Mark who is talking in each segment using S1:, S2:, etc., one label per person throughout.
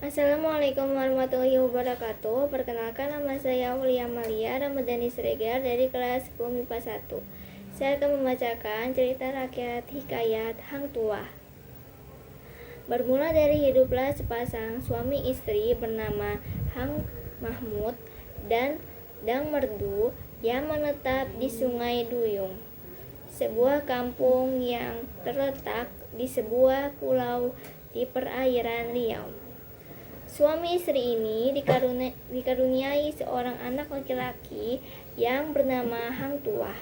S1: Assalamualaikum warahmatullahi wabarakatuh. Perkenalkan, nama saya Aulia Amalia Ramadhani Siregar dari kelas 10 MIPA 1. Saya akan membacakan cerita rakyat hikayat Hang Tuah. Bermula dari hiduplah sepasang suami istri bernama Hang Mahmud dan Dang Merdu yang menetap di Sungai Duyung, sebuah kampung yang terletak di sebuah pulau di perairan Riau. Suami istri ini dikaruniai seorang anak laki-laki yang bernama Hang Tuah.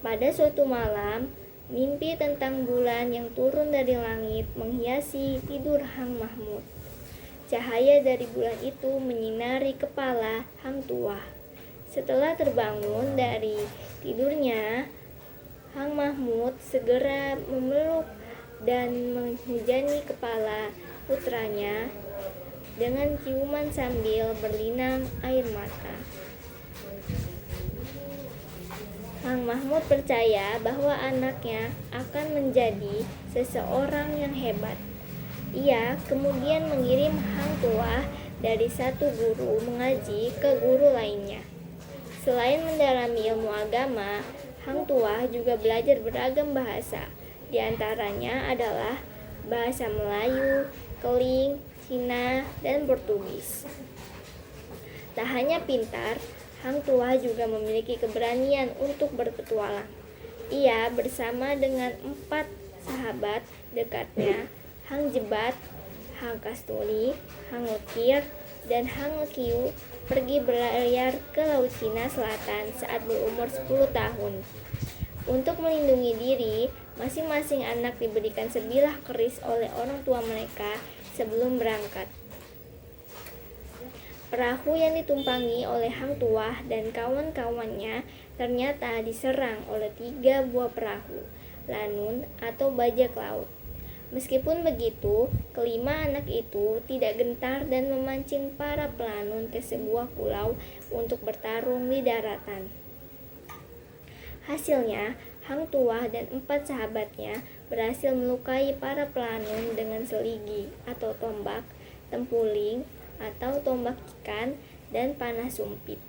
S1: Pada suatu malam, mimpi tentang bulan yang turun dari langit menghiasi tidur Hang Mahmud. Cahaya dari bulan itu menyinari kepala Hang Tuah. Setelah terbangun dari tidurnya, Hang Mahmud segera memeluk dan menghujani kepala putranya dengan ciuman sambil berlinang air mata. Hang Mahmud percaya bahwa anaknya akan menjadi seseorang yang hebat. Ia kemudian mengirim Hang Tuah dari satu guru mengaji ke guru lainnya. Selain mendalami ilmu agama, Hang Tuah juga belajar beragam bahasa. Di antaranya adalah bahasa Melayu, Keling, Cina, dan Portugis. Tak hanya pintar, Hang Tuah juga memiliki keberanian untuk berpetualang. Ia bersama dengan 4 sahabat dekatnya, Hang Jebat, Hang Kasturi, Hang Lekir, dan Hang Lekiu, pergi berlayar ke Laut Cina Selatan saat berumur 10 tahun. Untuk melindungi diri, masing-masing anak diberikan sebilah keris oleh orang tua mereka sebelum berangkat. Perahu yang ditumpangi oleh Hang Tuah dan kawan-kawannya ternyata diserang oleh 3 buah perahu lanun atau bajak laut. Meskipun begitu, kelima anak itu tidak gentar dan memancing para pelanun ke sebuah pulau untuk bertarung di daratan. Hasilnya, Hang Tuah dan 4 sahabatnya berhasil melukai para pelanun dengan seligi atau tombak, tempuling atau tombak ikan, dan panah sumpit.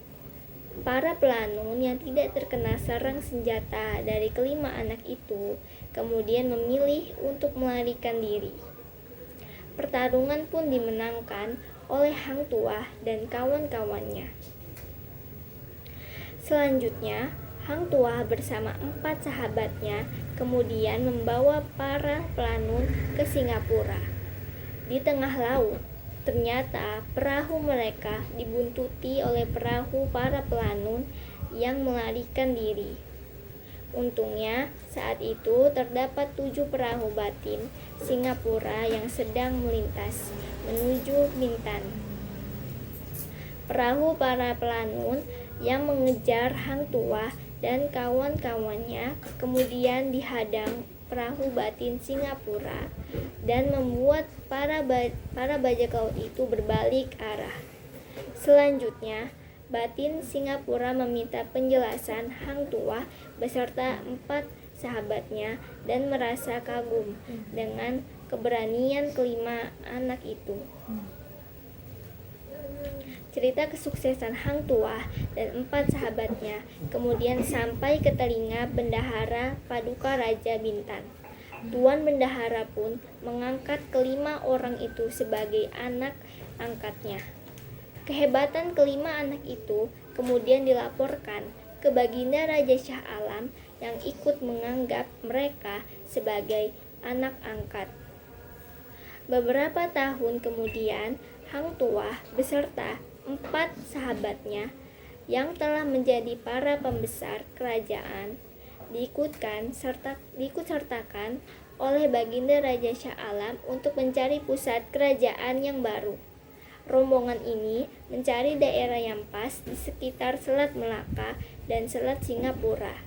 S1: Para pelanun yang tidak terkena serang senjata dari kelima anak itu kemudian memilih untuk melarikan diri. Pertarungan pun dimenangkan oleh Hang Tuah dan kawan-kawannya. Selanjutnya, Hang Tuah bersama 4 sahabatnya kemudian membawa para pelanun ke Singapura. Di tengah laut, ternyata perahu mereka dibuntuti oleh perahu para pelanun yang melarikan diri. Untungnya, saat itu terdapat 7 perahu batin Singapura yang sedang melintas menuju Bintan. Perahu para pelanun yang mengejar Hang Tuah dan kawan-kawannya kemudian dihadang perahu batin Singapura dan membuat para bajak laut itu berbalik arah. Selanjutnya, batin Singapura meminta penjelasan Hang Tuah beserta 4 sahabatnya dan merasa kagum dengan keberanian kelima anak itu. Cerita kesuksesan Hang Tuah dan 4 sahabatnya kemudian sampai ke telinga Bendahara Paduka Raja Bintan. Tuan Bendahara pun mengangkat kelima orang itu sebagai anak angkatnya. Kehebatan kelima anak itu kemudian dilaporkan ke Baginda Raja Shah Alam yang ikut menganggap mereka sebagai anak angkat. Beberapa tahun kemudian, Hang Tuah beserta 4 sahabatnya yang telah menjadi para pembesar kerajaan diikut sertakan oleh Baginda Raja Shah Alam untuk mencari pusat kerajaan yang baru. Rombongan ini mencari daerah yang pas di sekitar Selat Melaka dan Selat Singapura.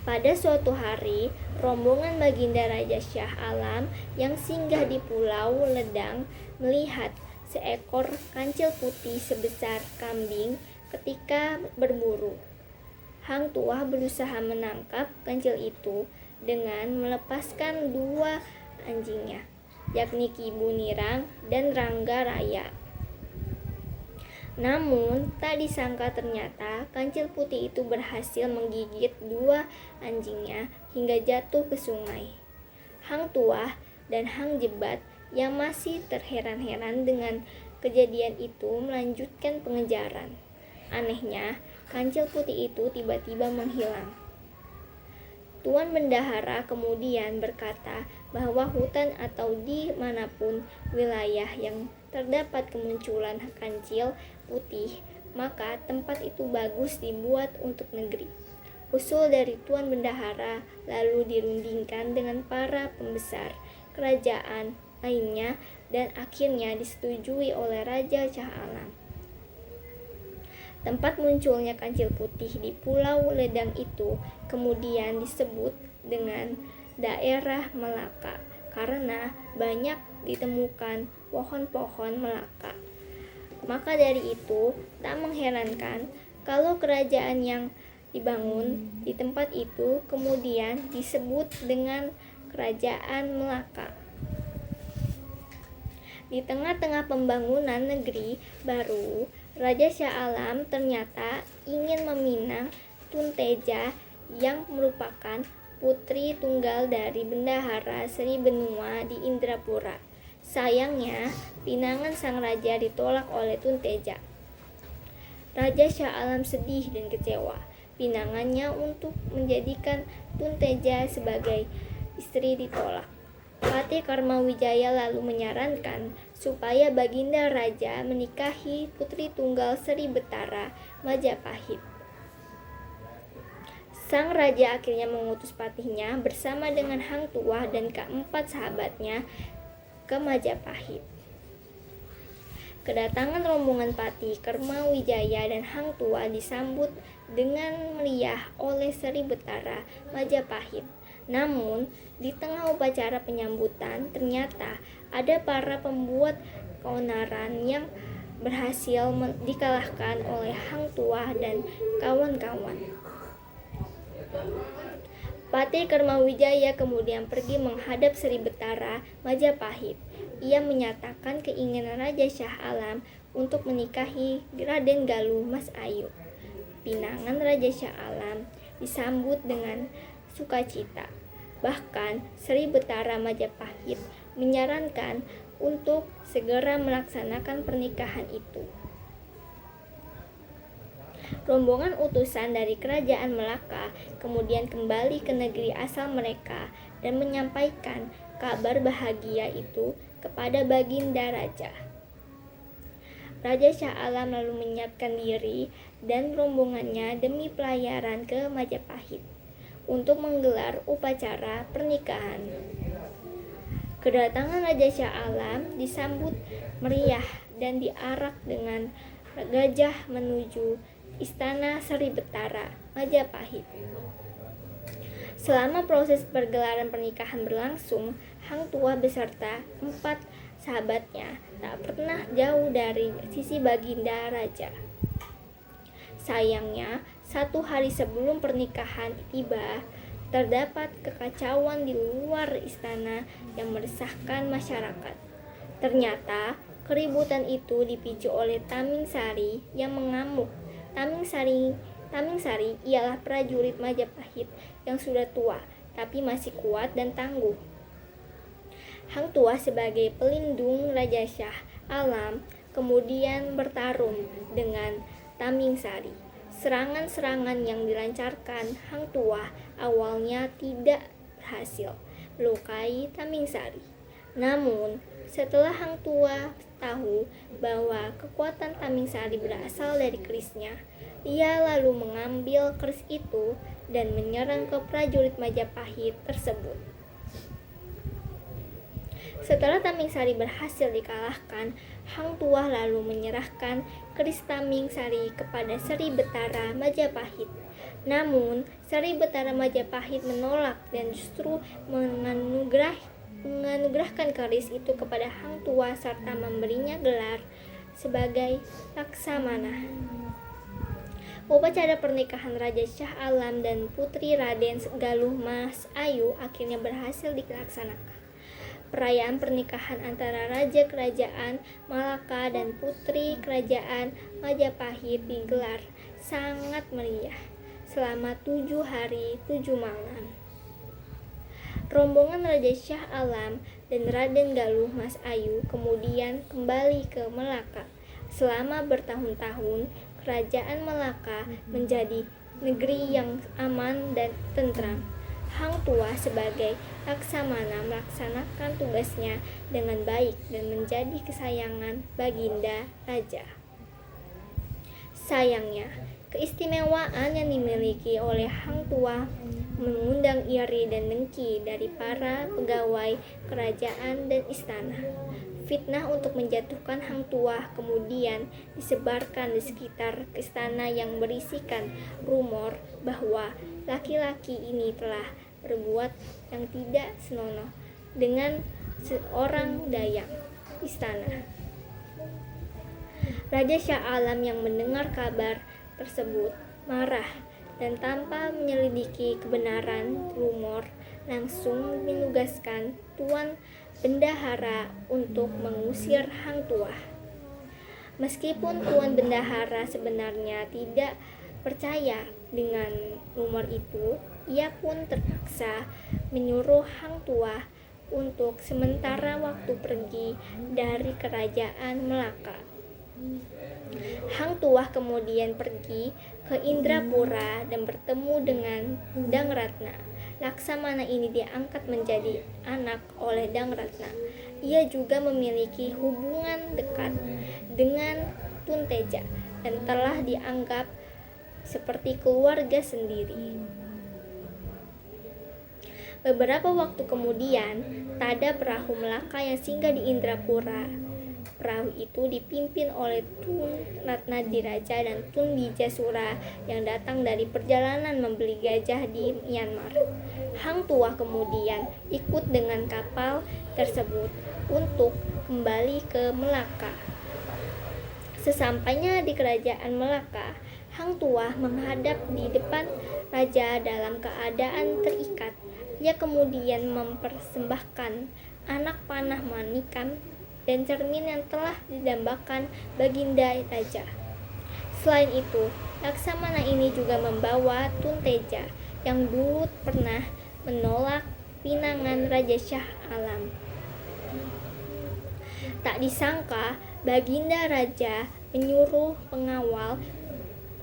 S1: Pada suatu hari, rombongan Baginda Raja Shah Alam yang singgah di Pulau Ledang melihat seekor kancil putih sebesar kambing ketika berburu. Hang Tuah berusaha menangkap kancil itu dengan melepaskan 2 anjingnya. yakni Ki Bunirang dan Rangga Raya. Namun, tak disangka ternyata kancil putih itu berhasil menggigit dua anjingnya hingga jatuh ke sungai. Hang Tuah dan Hang Jebat yang masih terheran-heran dengan kejadian itu melanjutkan pengejaran. Anehnya, kancil putih itu tiba-tiba menghilang. Tuan Bendahara kemudian berkata bahwa hutan atau di manapun wilayah yang terdapat kemunculan kancil putih, maka tempat itu bagus dibuat untuk negeri. Usul dari Tuan Bendahara lalu dirundingkan dengan para pembesar kerajaan lainnya dan akhirnya disetujui oleh Raja Shah Alam. Tempat munculnya kancil putih di Pulau Ledang itu kemudian disebut dengan daerah Melaka karena banyak ditemukan pohon-pohon Melaka. Maka dari itu, tak mengherankan kalau kerajaan yang dibangun di tempat itu kemudian disebut dengan Kerajaan Melaka. Di tengah-tengah pembangunan negeri baru, Raja Shah Alam ternyata ingin meminang Tun Teja yang merupakan putri tunggal dari Bendahara Sri Benua di Indrapura. Sayangnya, pinangan sang raja ditolak oleh Tun Teja. Raja Shah Alam sedih dan kecewa. Pinangannya untuk menjadikan Tun Teja sebagai istri ditolak. Patih Karmawijaya lalu menyarankan supaya Baginda Raja menikahi putri tunggal Sri Betara Majapahit. Sang raja akhirnya mengutus patihnya bersama dengan Hang Tuah dan keempat sahabatnya ke Majapahit. Kedatangan rombongan Patih Karmawijaya dan Hang Tuah disambut dengan meriah oleh Sri Betara Majapahit. Namun, di tengah upacara penyambutan ternyata ada para pembuat keonaran yang berhasil dikalahkan oleh Hang Tuah dan kawan-kawan. Patih Karmawijaya kemudian pergi menghadap Sri Betara Majapahit. Ia menyatakan keinginan Raja Shah Alam untuk menikahi Raden Galuh Mas Ayu. Pinangan Raja Shah Alam disambut dengan sukacita. Bahkan Sri Betara Majapahit menyarankan untuk segera melaksanakan pernikahan itu. Rombongan utusan dari kerajaan Melaka kemudian kembali ke negeri asal mereka dan menyampaikan kabar bahagia itu kepada Baginda Raja. Raja Shah Alam lalu menyiapkan diri dan rombongannya demi pelayaran ke Majapahit untuk menggelar upacara pernikahan. Kedatangan Raja Shah Alam disambut meriah dan diarak dengan gajah menuju Istana Sri Betara Majapahit. Selama proses pergelaran pernikahan berlangsung, Hang Tuah beserta 4 sahabatnya tak pernah jauh dari sisi Baginda Raja. Sayangnya, 1 hari sebelum pernikahan tiba, terdapat kekacauan di luar istana yang meresahkan masyarakat. Ternyata, keributan itu dipicu oleh Taming Sari yang mengamuk. Taming Sari ialah prajurit Majapahit yang sudah tua, tapi masih kuat dan tangguh. Hang Tuah sebagai pelindung Raja Shah Alam kemudian bertarung dengan Taming Sari. Serangan-serangan yang dilancarkan Hang Tuah awalnya tidak berhasil melukai Taming Sari. Namun, setelah Hang Tuah tahu bahwa kekuatan Taming Sari berasal dari kerisnya, ia lalu mengambil keris itu dan menyerang ke prajurit Majapahit tersebut. Setelah Taming Sari berhasil dikalahkan, Hang Tuah lalu menyerahkan keris Taming Sari kepada Sri Betara Majapahit. Namun, Sri Betara Majapahit menolak dan justru menganugerahkan keris itu kepada Hang Tuah serta memberinya gelar sebagai Laksamana. Upacara pernikahan Raja Shah Alam dan Putri Raden Galuh Mas Ayu akhirnya berhasil dilaksanakan. Perayaan pernikahan antara Raja Kerajaan Malaka dan Putri Kerajaan Majapahit digelar sangat meriah selama 7 hari 7 malam. Rombongan Raja Shah Alam dan Raden Galuh Mas Ayu kemudian kembali ke Melaka. Selama bertahun-tahun, Kerajaan Melaka menjadi negeri yang aman dan tentram. Hang Tuah sebagai Laksamana melaksanakan tugasnya dengan baik dan menjadi kesayangan Baginda Raja. Sayangnya, keistimewaan yang dimiliki oleh Hang Tuah mengundang iri dan dengki dari para pegawai kerajaan dan istana. Fitnah untuk menjatuhkan Hang Tuah kemudian disebarkan di sekitar istana yang berisikan rumor bahwa laki-laki ini telah berbuat yang tidak senonoh dengan seorang dayang istana. Raja Shah Alam yang mendengar kabar tersebut marah dan tanpa menyelidiki kebenaran rumor langsung menugaskan Tuan Bendahara untuk mengusir Hang Tuah. Meskipun Tuan Bendahara sebenarnya tidak percaya dengan rumor itu, ia pun terpaksa menyuruh Hang Tuah untuk sementara waktu pergi dari kerajaan Melaka. Hang Tuah kemudian pergi ke Indrapura dan bertemu dengan Dangratna. Laksamana ini diangkat menjadi anak oleh Dangratna. Ia juga memiliki hubungan dekat dengan Tunteja dan telah dianggap seperti keluarga sendiri. Beberapa waktu kemudian, tada perahu Melaka yang singgah di Indrapura. Perahu itu dipimpin oleh Tun Ratnadiraja dan Tun Bijasura yang datang dari perjalanan membeli gajah di Myanmar. Hang Tuah kemudian ikut dengan kapal tersebut untuk kembali ke Melaka. Sesampainya di kerajaan Melaka, Hang Tuah menghadap di depan raja dalam keadaan terikat. Ia kemudian mempersembahkan anak panah manikam dan cermin yang telah didambakan Baginda Raja. Selain itu, Laksamana ini juga membawa Tunteja yang dulu pernah menolak pinangan Raja Shah Alam. Tak disangka, Baginda Raja menyuruh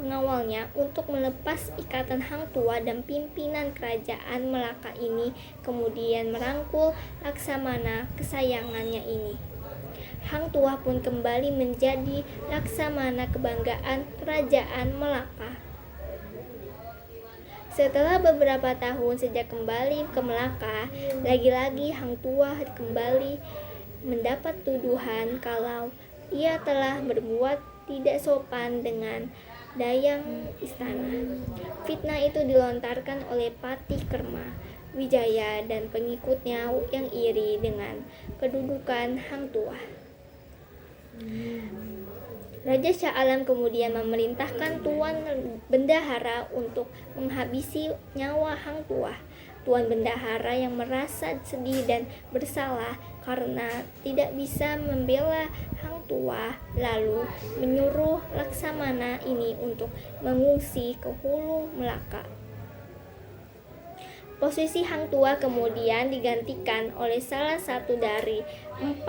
S1: pengawalnya untuk melepas ikatan Hang Tuah dan pimpinan kerajaan Melaka ini, kemudian merangkul Laksamana kesayangannya ini. Hang Tuah pun kembali menjadi Laksamana kebanggaan kerajaan Melaka. Setelah beberapa tahun sejak kembali ke Melaka, lagi-lagi Hang Tuah kembali mendapat tuduhan kalau ia telah berbuat tidak sopan dengan dayang istana. Fitnah itu dilontarkan oleh Patih Kerma Wijaya dan pengikutnya yang iri dengan kedudukan Hang Tuah. Raja Shah Alam kemudian memerintahkan Tuan Bendahara untuk menghabisi nyawa Hang Tuah. Tuan Bendahara yang merasa sedih dan bersalah karena tidak bisa membela Hang Tuah lalu menyuruh Laksamana ini untuk mengungsi ke hulu Melaka. Posisi Hang Tuah kemudian digantikan oleh salah satu dari 4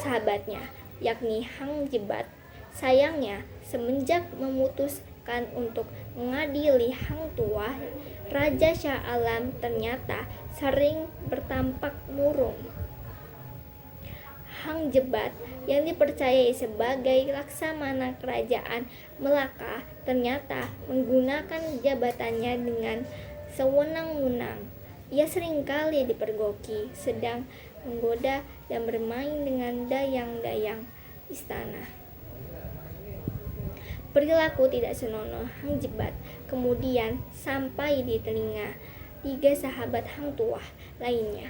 S1: sahabatnya, yakni Hang Jebat. Sayangnya, semenjak memutuskan untuk mengadili Hang Tuah, Raja Shah Alam ternyata sering bertampak murung. Hang Jebat yang dipercayai sebagai Laksamana kerajaan Melaka ternyata menggunakan jabatannya dengan sewenang-wenang. Ia seringkali dipergoki, sedang menggoda dan bermain dengan dayang-dayang istana. Perilaku tidak senonoh Hang Jebat kemudian sampai di telinga 3 sahabat Hang Tuah lainnya,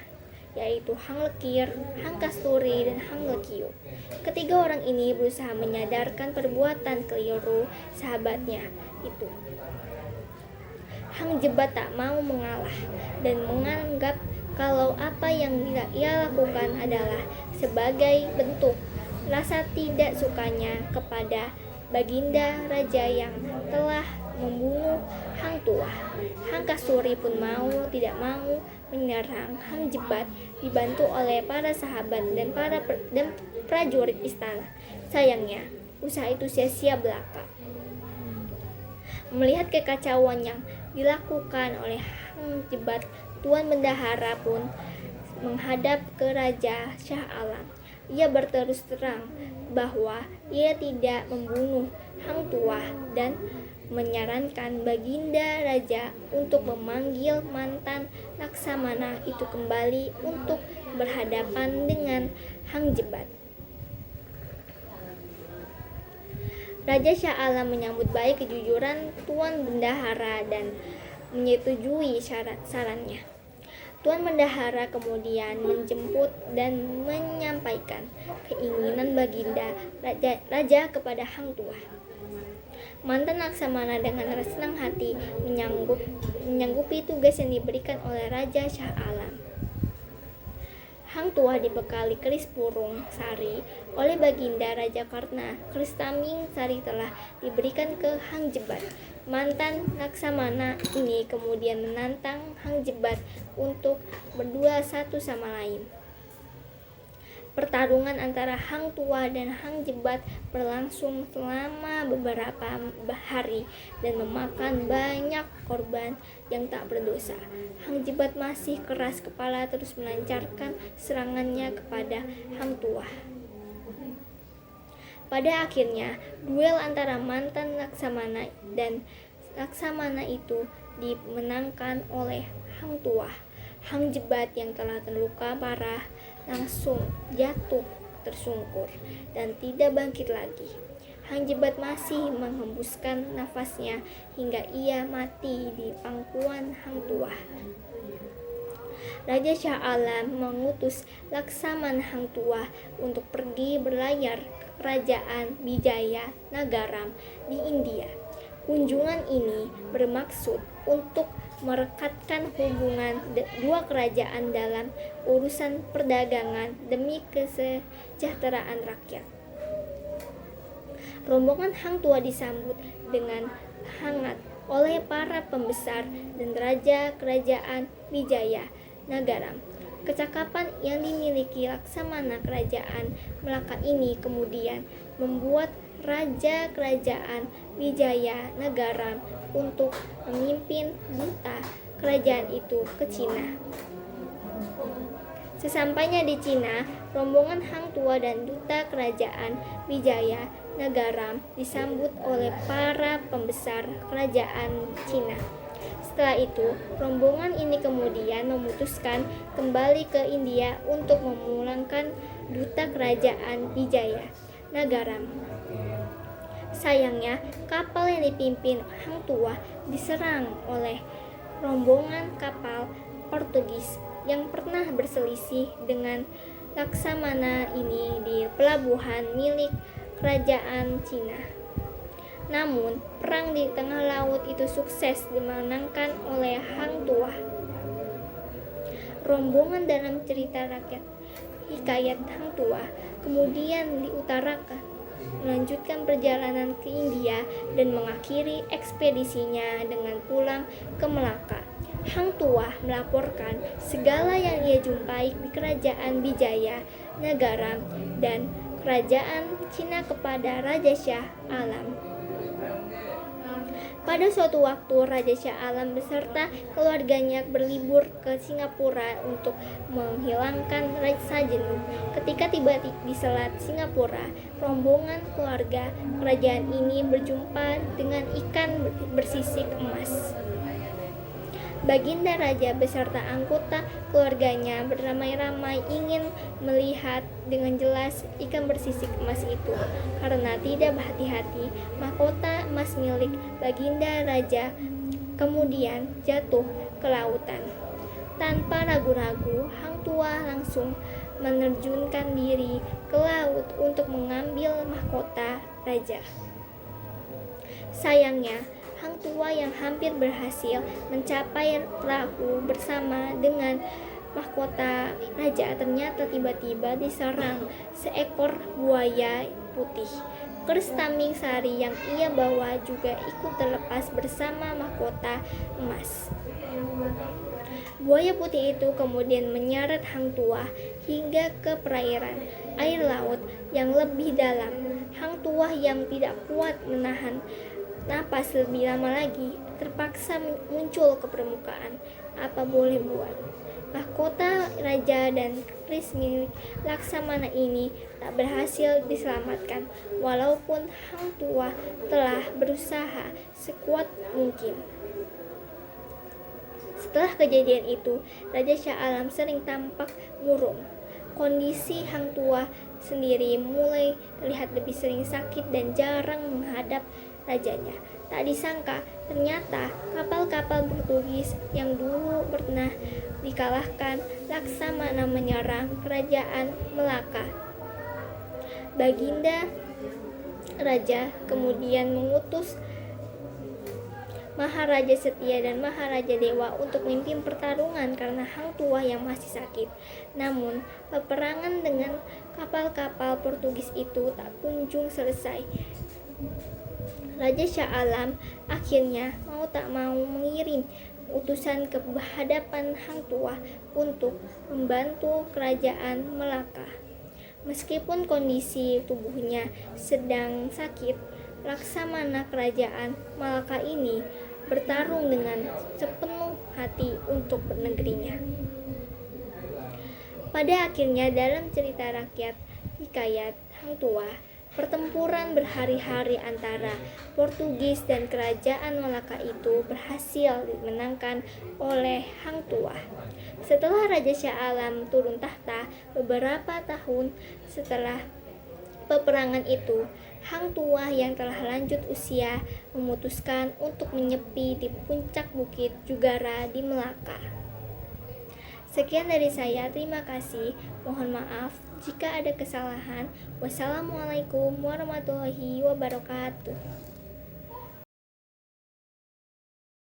S1: yaitu Hang Lekir, Hang Kasturi, dan Hang Lekio. Ketiga orang ini berusaha menyadarkan perbuatan keliru sahabatnya itu. Hang Jebat tak mau mengalah dan menganggap kalau apa yang ia lakukan adalah sebagai bentuk rasa tidak sukanya kepada Baginda Raja yang telah membunuh Hang Tuah. Hang Kasturi pun mau tidak mau menyerang Hang Jebat dibantu oleh para sahabat dan prajurit istana. Sayangnya, usaha itu sia-sia belaka. Melihat kekacauan yang dilakukan oleh Hang Jebat, Tuan Bendahara pun menghadap ke Raja Shah Alam. Ia berterus terang bahwa ia tidak membunuh Hang Tuah dan menyarankan Baginda Raja untuk memanggil mantan Laksamana itu kembali untuk berhadapan dengan Hang Jebat. Raja Shah Alam menyambut baik kejujuran Tuan Bendahara dan menyetujui sarannya. Tuan Bendahara kemudian menjemput dan menyampaikan keinginan Baginda Raja kepada Hang Tuah. Mantan Laksamana dengan senang hati menyanggupi tugas yang diberikan oleh Raja Shah Alam. Hang Tuah dibekali keris Purung Sari oleh Baginda Raja Karna. Keris Taming Sari telah diberikan ke Hang Jebat. Mantan Laksamana ini kemudian menantang Hang Jebat untuk berdua satu sama lain. Pertarungan antara Hang Tuah dan Hang Jebat berlangsung selama beberapa hari dan memakan banyak korban yang tak berdosa. Hang Jebat masih keras kepala terus melancarkan serangannya kepada Hang Tuah. Pada akhirnya, duel antara mantan Laksamana dan Laksamana itu dimenangkan oleh Hang Tuah. Hang Jebat yang telah terluka parah langsung jatuh tersungkur dan tidak bangkit lagi. Hang Jebat masih menghembuskan nafasnya hingga ia mati di pangkuan Hang Tuah. Raja Shah Alam mengutus Laksamana Hang Tuah untuk pergi berlayar ke kerajaan Bijaya Nagaram di India. Kunjungan ini bermaksud untuk merekatkan hubungan dua kerajaan dalam urusan perdagangan demi kesejahteraan rakyat. Rombongan Hang Tuah disambut dengan hangat oleh para pembesar dan raja kerajaan Bijaya Nagaram. Kecakapan yang dimiliki Laksamana kerajaan Melaka ini kemudian membuat raja kerajaan Bijaya Nagaram untuk memimpin duta kerajaan itu ke Cina. Sesampainya di Cina, rombongan Hang Tuah dan duta kerajaan Bijaya Nagaram disambut oleh para pembesar kerajaan Cina. Setelah itu, rombongan ini kemudian memutuskan kembali ke India untuk memulangkan duta kerajaan Bijaya Nagaram. Sayangnya, kapal yang dipimpin Hang Tuah diserang oleh rombongan kapal Portugis yang pernah berselisih dengan Laksamana ini di pelabuhan milik kerajaan Cina. Namun, perang di tengah laut itu sukses dimenangkan oleh Hang Tuah. Rombongan dalam cerita rakyat Hikayat Hang Tuah kemudian diutarakan melanjutkan perjalanan ke India dan mengakhiri ekspedisinya dengan pulang ke Melaka. Hang Tuah melaporkan segala yang ia jumpai di kerajaan Bijaya Nagaram dan kerajaan Cina kepada Raja Shah Alam. Pada suatu waktu, Raja Shah Alam beserta keluarganya berlibur ke Singapura untuk menghilangkan rasa jenuh. Ketika tiba di Selat Singapura, rombongan keluarga kerajaan ini berjumpa dengan ikan bersisik emas. Baginda Raja beserta anggota keluarganya beramai-ramai ingin melihat dengan jelas ikan bersisik emas itu. Karena tidak berhati-hati, mahkota emas milik Baginda Raja kemudian jatuh ke lautan. Tanpa ragu-ragu, Hang Tuah langsung menerjunkan diri ke laut untuk mengambil mahkota raja. Sayangnya, Hang Tuah yang hampir berhasil mencapai perahu bersama dengan mahkota raja ternyata tiba-tiba diserang seekor buaya putih. Kers taming sari yang ia bawa juga ikut terlepas bersama mahkota emas. Buaya putih itu kemudian menyeret Hang Tuah hingga ke perairan air laut yang lebih dalam. Hang Tuah yang tidak kuat menahan napas lebih lama lagi terpaksa muncul ke permukaan. Apa boleh buat, mahkota raja dan keris milik Laksamana ini tak berhasil diselamatkan, walaupun Hang Tuah telah berusaha sekuat mungkin. Setelah kejadian itu, Raja Shah Alam sering tampak murung. Kondisi Hang Tuah sendiri mulai terlihat lebih sering sakit dan jarang menghadap rajanya. Tak disangka, ternyata kapal-kapal Portugis yang dulu pernah dikalahkan Laksamana menyerang kerajaan Melaka. Baginda Raja kemudian mengutus Maharaja Setia dan Maharaja Dewa untuk memimpin pertarungan karena Hang Tuah yang masih sakit. Namun, peperangan dengan kapal-kapal Portugis itu tak kunjung selesai. Raja Shah Alam akhirnya mau tak mau mengirim utusan ke hadapan Hang Tuah untuk membantu kerajaan Melaka. Meskipun kondisi tubuhnya sedang sakit, Laksamana kerajaan Malaka ini bertarung dengan sepenuh hati untuk negerinya. Pada akhirnya dalam cerita rakyat hikayat Hang Tuah, pertempuran berhari-hari antara Portugis dan kerajaan Malaka itu berhasil dimenangkan oleh Hang Tuah. Setelah Raja Shah Alam turun tahta beberapa tahun setelah peperangan itu, Hang Tuah yang telah lanjut usia memutuskan untuk menyepi di puncak bukit Jugara di Melaka. Sekian dari saya, terima kasih. Mohon maaf jika ada kesalahan. Wassalamualaikum warahmatullahi wabarakatuh.